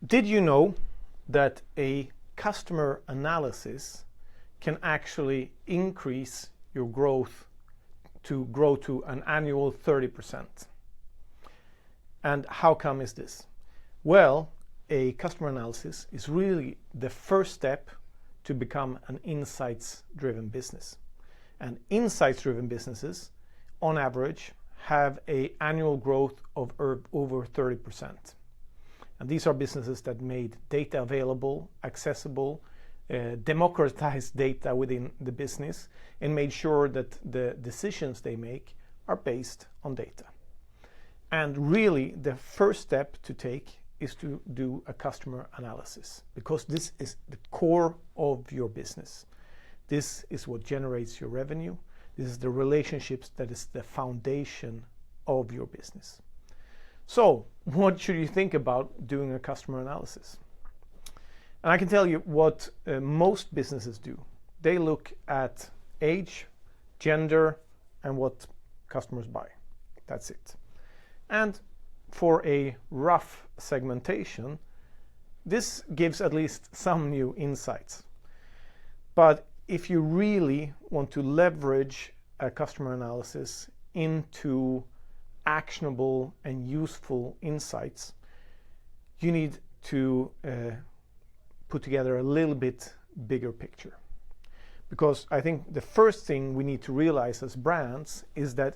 Did you know that a customer analysis can actually increase your growth to grow to an annual 30%? And how come is this? Well, a customer analysis is really the first step to become an insights-driven business. And insights-driven businesses, on average, have an annual growth of over 30%. And these are businesses that made data available, accessible, democratized data within the business, and made sure that the decisions they make are based on data. And really, the first step to take is to do a customer analysis, because this is the core of your business. This is what generates your revenue. This is the relationships that is the foundation of your business. So, what should you think about doing a customer analysis? And I can tell you what most businesses do. They look at age, gender, and what customers buy. That's it. And for a rough segmentation, this gives at least some new insights. But if you really want to leverage a customer analysis into actionable and useful insights, you need to put together a little bit bigger picture. Because I think the first thing we need to realize as brands is that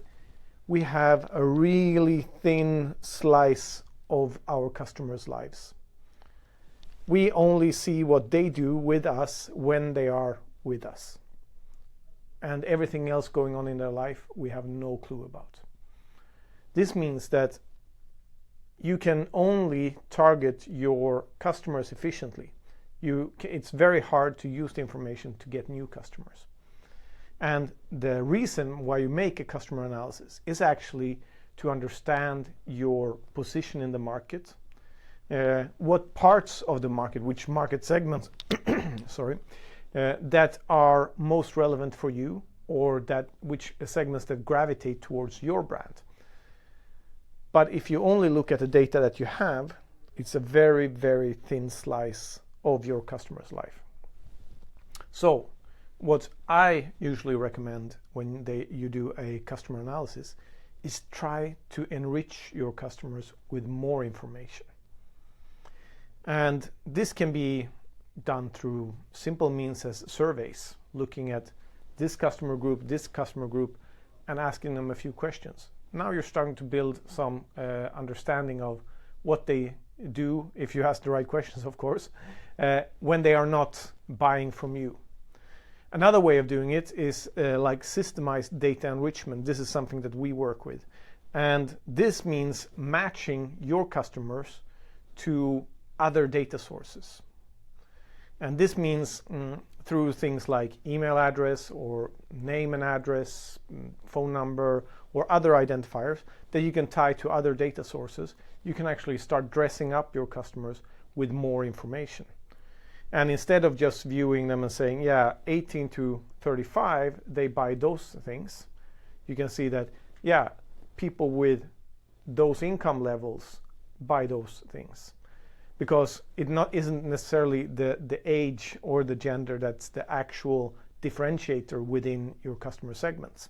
we have a really thin slice of our customers' lives. We only see what they do with us when they are with us. And everything else going on in their life, we have no clue about. This means that you can only target your customers efficiently. It's very hard to use the information to get new customers. And the reason why you make a customer analysis is actually to understand your position in the market, what parts of the market, which market segments, that are most relevant for you, or which segments that gravitate towards your brand. But if you only look at the data that you have, it's a very, very thin slice of your customer's life. So, what I usually recommend when you do a customer analysis is try to enrich your customers with more information. And this can be done through simple means as surveys, looking at this customer group, and asking them a few questions. Now you're starting to build some understanding of what they do, if you ask the right questions, of course, when they are not buying from you. Another way of doing it is like systemized data enrichment. This is something that we work with. And this means matching your customers to other data sources. And this means through things like email address or name and address, phone number, or other identifiers that you can tie to other data sources. You can actually start dressing up your customers with more information. And instead of just viewing them and saying, yeah, 18 to 35, they buy those things, you can see that, yeah, people with those income levels buy those things. Because it isn't necessarily the age or the gender that's the actual differentiator within your customer segments.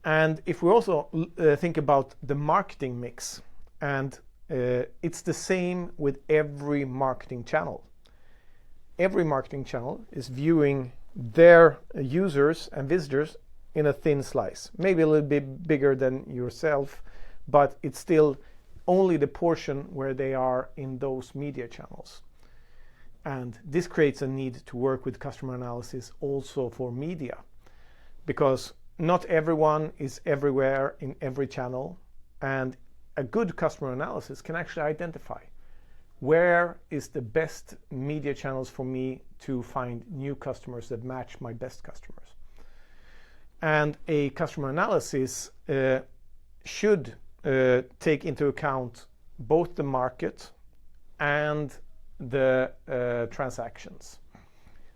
And if we also think about the marketing mix, and it's the same with every marketing channel. Every marketing channel is viewing their users and visitors in a thin slice, maybe a little bit bigger than yourself, but it's still only the portion where they are in those media channels. And this creates a need to work with customer analysis also for media, because not everyone is everywhere in every channel, and a good customer analysis can actually identify where is the best media channels for me to find new customers that match my best customers. And a customer analysis should take into account both the market and the transactions.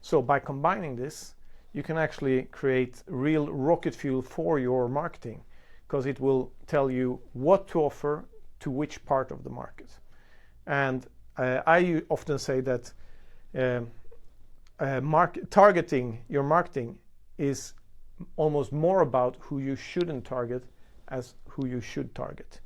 So by combining this, you can actually create real rocket fuel for your marketing, because it will tell you what to offer to which part of the market. And I often say that targeting your marketing is almost more about who you shouldn't target as who you should target.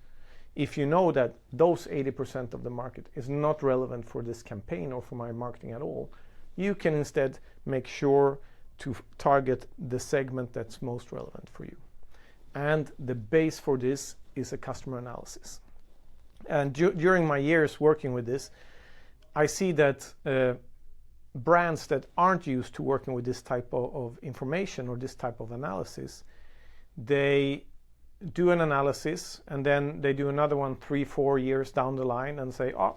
If you know that those 80% of the market is not relevant for this campaign or for my marketing at all, you can instead make sure to target the segment that's most relevant for you. And the base for this is a customer analysis. And during my years working with this, I see that brands that aren't used to working with this type of information or this type of analysis, they do an analysis and then they do another one 3-4 years down the line and say, oh,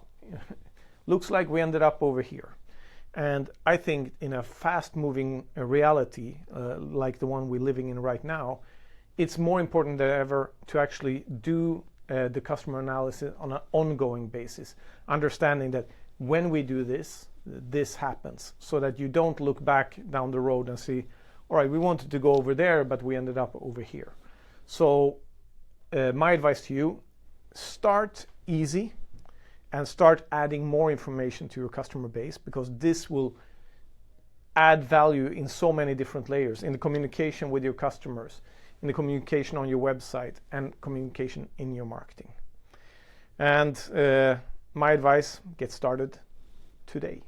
looks like we ended up over here. And I think in a fast-moving reality like the one we're living in right now, it's more important than ever to actually do the customer analysis on an ongoing basis, understanding that when we do this, this happens, so that you don't look back down the road and see, all right, we wanted to go over there, but we ended up over here. So my advice to you, start easy and start adding more information to your customer base, because this will add value in so many different layers, in the communication with your customers, in the communication on your website, and communication in your marketing. And my advice, get started today.